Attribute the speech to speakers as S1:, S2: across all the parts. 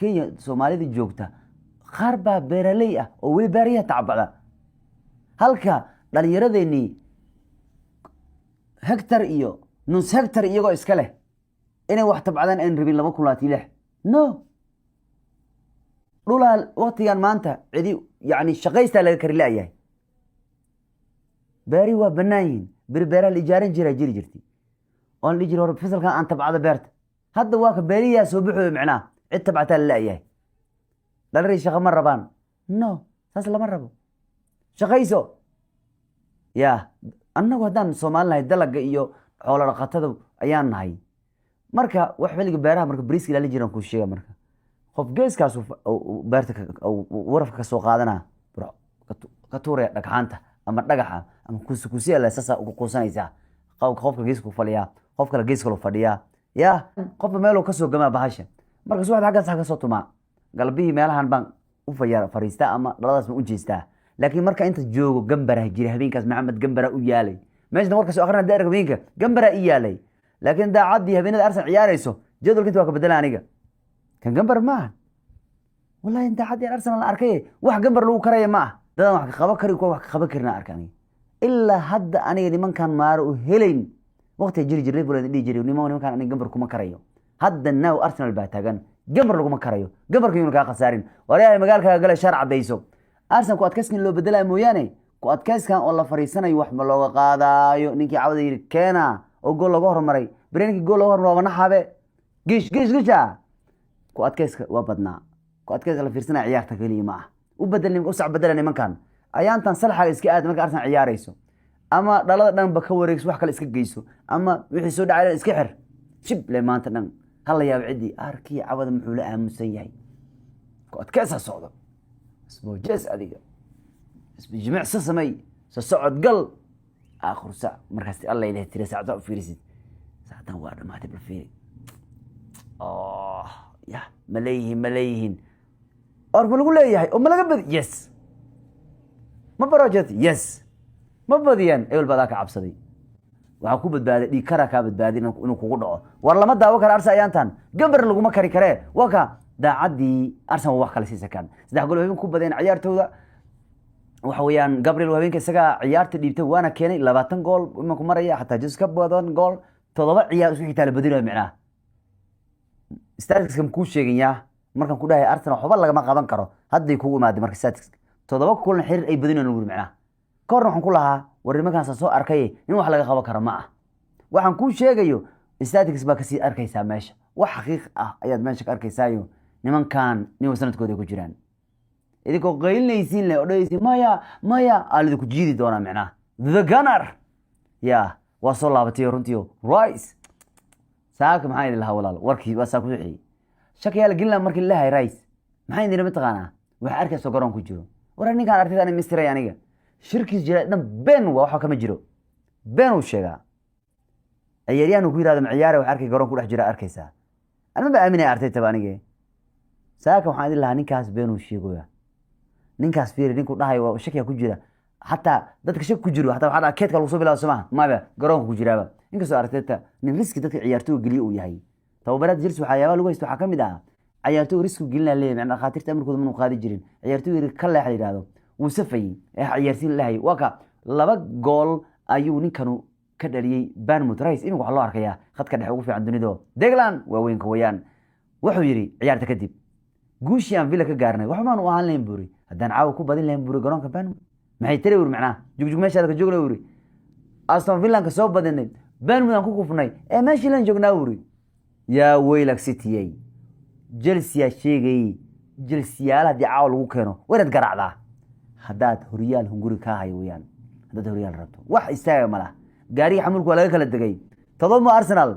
S1: Kenya Soomaalida joogta qaar baa beeraley ah oo weli beeriyaha tacbada halka dhalinyaradeenni hektar iyo nus hektar iyagoo iska leh inay wax tabcadaan aan rabin 2026 no dhulal waqtigan maanta cidi yani shaqaysta laga kari laayahay beeri waa banaayin beeraha la ijaarin jiri jirtay oo la jiro hor fasalka aan tabcada beerta hadda waa ka beeriyaa soo baxo macnaa cid tabcata la laayahay dhalari shaqo ma rabaan no saas lama rabo shaqayso ya annagu haddaan Soomaaliland dalaga iyo xoolo dhaqatada ayaan nahay marka wax xilliga beeraha marka bariiska la jiraan ku sheega marka qof geeskaas beerta warafka ka soo qaadana ka tuuray dhagxaanta ama dhagaxa ama kusiya la sasa ugu qosanaysa qofka geesku fadhiya qofka la geeska loo fadhiya ya qof meel uu ka soo gamaa bahasha marka subaxda xagga ka soo tuma galbihi meelahan baan u fariista ama dhaladaas ma u jeestaa laakiin marka inta joogo gambara jira habeenkaas Maxamed gambara u yaalay meeshna warka soo akhrina deerka habeenka gambara i yaalay laakiin daacadii habeenada Arsenal ciyaarayso jadwalka inta waa ka bedelaan aniga kan gambar ma wallahi inta hadii Arsenal la arkay wax gambar lagu karayo ma dadaan wax ka qaban kari ko wax ka qaban karina arkani illa hadda aniga nimankan maar u helayn waqti jiri Liverpool dhigi jiray nimankan aniga gambar kuma karayo hadda now Arsenal baa taagan gambar lagu ma karayo gambarka inuu ka khasaarin walaal magaalka galay shar cadayso Arsenal ku adkayskin loo bedelay mooyaane ku adkayskan oo la fariisanayo wax ma looga qaadayo ninkii cawada yiri keena oo gool laga hormaray bareenkii gool laga hormaray wana xabe gish ku adkayska waa badnaa ku adkayska la fiirsanay ciyaarta kaliya ma u bedelnay u sac bedelan nimankan ayaantan salaxa iska aad marka Arsenal ciyaarayso ama dhalada dhan ba ka wareegso wax kale iska geyso ama wixii soo dhacay iska xir shib le maanta dhan hal yaab cidi arkii cawada muxuu la aamusan yahay ku adkaysa socdo اسمه جس أديك اسمه جمع سمي سصعد قل آخر ساعة مركز الله إله ترى ساعة في ريسد ساعة واحدة ما تبل فيه يا ملايين أربع نقول له يا أم لا قبل يس ما براجت يس ما بديان أول بداك عبصدي وعقوبة بعد دي كرا كابت بعد إنه كوقعه والله ما دعوة كرا أرسل أيانتان قبل اللي ما كري كره وكا دا عدي أرسنال wax kale siisa kan saddex gool habeen ku badeen ciyaartooda waxa weeyaan Gabriel habeenka isaga ciyaarta dhiibtay waana keenay 20 gool ima ku maraya xataa jis ka badan gool 7 ciyaar isku xigta la badinayo macna statistics ku sheegaya markan ku dhahay Arsenal waxba laga ma qaban karo haddii kugu imaado marka statistics 7 kulan xiriir ay badinayaan ugu macna koorna waxaan ku lahaa warimakan soo arkay in wax laga qaban karo ma waxaan ku sheegayo statistics ba ka sii arkaysa meesha wax xaqiiq ah ayaad meesha ka arkaysayo nimankan niyo sanadkooda ku jiraan idinko qeylnaysiin leh oo dhaysi maya aalidu ku jiidi doona macna the gunner ya wasoo laabatay runtii rice saaka maxay idin lahaa walaal warkii waa saaka wixii shakiyaal gilna markii la hay rice maxay idin mataqaana wax arkayso garoon ku jiro war ninkan artida aan mistiray aniga shirkiis jira dhan ben waxa kama jiro ben uu sheega ciyaaryahan ku yiraahdo ciyaar wax arkay garoon ku dhex jira arkaysa ana ma aaminay artayta baanige saaka waxaan idin lahaa ninkaas beenuu sheegoya ninkaas fiir ninku dhahay waa shakiya ku jira hatta dadka shak ku jiro hatta waxa keedka lagu soo bilaabo Soomaa maaba garoonka ku jiraaba inkastoo artayta nin riski dadka ciyaartooy galiyo uu yahay tababarada jirsi waxa yaaba lagu haysto waxa kamid ah ciyaartooy riski gelina leeyahay macna khaatirta amarkooda ma qaadi jirin ciyaartooy ka leex yiraahdo uu safay ciyaartiin lahay waka 2 gool ayuu ninkanu ka dhaliyay Bournemouth Rice inuu wax loo arkaya khadka dhexe ugu fiican dunido Declan waa weynka wayaan wuxuu yiri ciyaarta kadib guushiyan Villa ka gaarnay wax baan u ahaan lahayn buri haddaan caaw ku badin lahayn buri garoonka Bournemouth maxay tiri wur macna jugjug meesha ka joogna wuri Aston Villa ka soo badinay Bournemouth aan ku kufnay meeshii lan joognaa wuri yaa weylak City Chelsea sheegay Chelsea hadii caaw lagu keeno weerad garaacda haddaad horiyaal hunguri ka hayo wayaan haddaad horiyaal rabto wax istaaga malaha gaari xamulku waa laga kala degay todoba Arsenal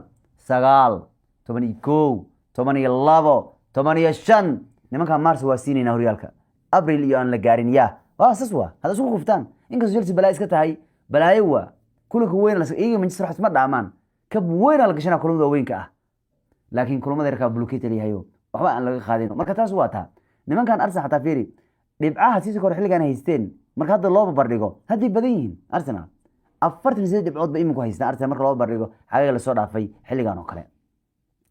S1: 9 11 12 15 nimanka Mars waa siinayna horyaalka April iyo aan la gaarin ya waa saswa hada isku kuftaan inkastoo Chelsea balaa iska tahay balaayo waa kulanka weyn la iyaga Manchester xasma dhaamaan kab weyn la gashana kulamada weynka ah laakiin kulamada yarka blockade leeyahay waxba aan laga qaadin marka taas waa taa nimankan Arsenal xataa fiiri dhibcaha si kor xilligan haysteen marka hadda loo barbardhigo hadii badan yihiin Arsenal 48 dhibcood ba iminku haystaan Arsenal marka loo barbardhigo xaqiiqda la soo dhaafay xilligan oo kale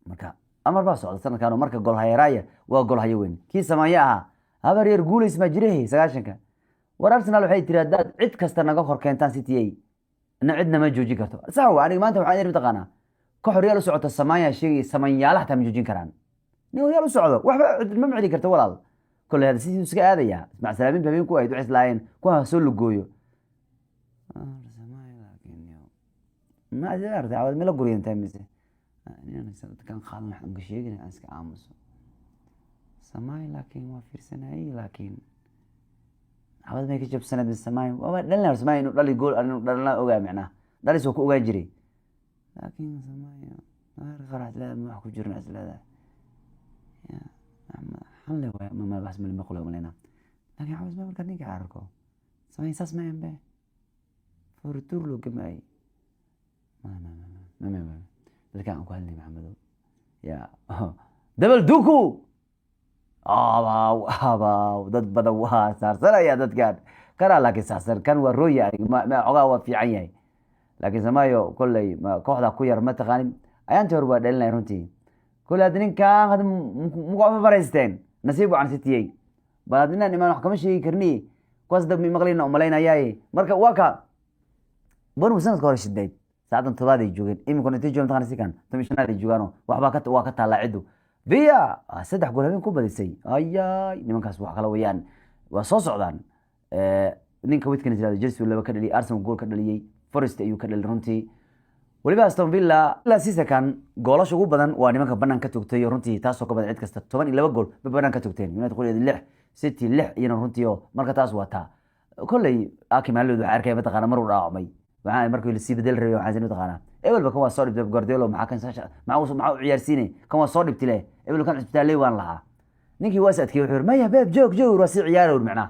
S1: marka amar baa socda sanadkan marka gol hayraaya waa gol hayo weyn kii Samaaya aha habar yar guuleys ma jiray 9ka war Arsenal waxay tiri hadaad cid kasta naga hor keentaan City ay cidna ma joojin karto sax waa aniga maanta waxaan idin taqaanaa koox Real u socota Samaaya sheegay Samaanyaalaha taa ma joojin karaan nin Real u socdo waxba ma macdi karto walaal kulli hada City iska aadaya isma salaamin babeen ku ay ducis laayeen ku soo lugooyo ما أدري عاود ملا قرين تامسه أنا كان خالنا حق شيء أنا أسك عامس سماي لكن ما في سنة أي لكن عاود ما يكتب سنة بالسماي دلنا سماي دل يقول أنا دلنا أوجا معنا دل يسوق أوجا جري لكن سماي ما غرات لا ما حكوا جرنا أسلا ذا يا حل ما بس من المقولة ملنا لكن عاود ما بكرني كعاركو سماي ساس ما ينبه فرتور له كماي ما لكن أقول لي محمد يا دبل دوكو واو ضد بدوها صار يا ضد كان لكن صار كان والرؤيا يعني ما عقاوة في عيني لكن زمايو كل ما كوحدة كوير ما تغاني أيان تروى دلنا يرونتي كل هذين كان هذا مقاومة فريستين نسيبه عن ستيي بعدين أنا ما نحكمش يكرني كويس دم مغلينا أملينا ياي مركب واقع بنو سنة كورش الديت ساعدن تبادي جوجين إيمكن نتيجة متقن سكان تمشينا للجوجانو وحباكت واقت على عدو فيا سدح قولها بين كوبا ديسي أياي نمان كاس واحد ويان وصوص عدان نين كويت كنت هذا جلسي ولا بكر لي أرسنال جول كذا لي فورست أيو كذا لرونتي ولبا أستون فيلا لا سيسا كان جولاش جو بدن وانيمان كبنان كتوكتي رونتي تاسو كبد عد كست طبعا إلا بقول ببنان كتوكتين يونا تقول يد اللح ستي اللح ينا رونتيو مركا تاسو واتا كل أكيد مالو دعار كي بتقنا مرور راعمي waxaan markii la sii bedel rabay waxaan taqaanaa ebelba kan waa soo dhibtay Guardiola maxaa kan saasha maxaa ciyaarsiinay kan waa soo dhibtay ebel kan isbitaalay waan lahaa ninkii waa sadkii wuxuu maya beeb joog waa si ciyaaro macnaa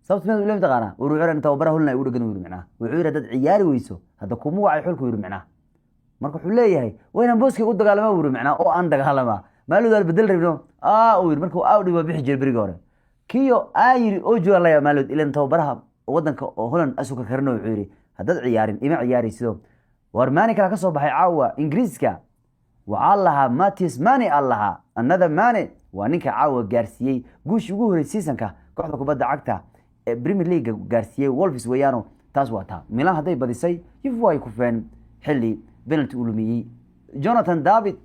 S1: sababta ma leeyahay taqaanaa wuxuu yiraahdaa inta baraha hulna u dhagan wiir macnaa wuxuu yiraahdaa dad ciyaari weyso hada kuma wacay xulku wiir macnaa marka wuxuu leeyahay wayna booskii u dagaalama wiir macnaa oo aan dagaalama maaluud bedel rabno wiir markuu dhibo bixi jir bariga hore kiyo ayiri oo joolaya maaluud ilaa inta baraha wadanka oo Holland asuka karno wuxuu yiri هذا عيارين إما عياري سو ورماني كلا كسب بحي عوا إنجليزكا وعلها ماتيس ماني الله النذا ماني وانيك عوا جارسيي جوش جوه السيزن كا كحدا كبدا عكتا بريمير ليج جارسيي وولفز ويانو تازواتا ميلان هذا بدي سي يفوا يكفين حلي بنالتي أولمي جوناثان دافيد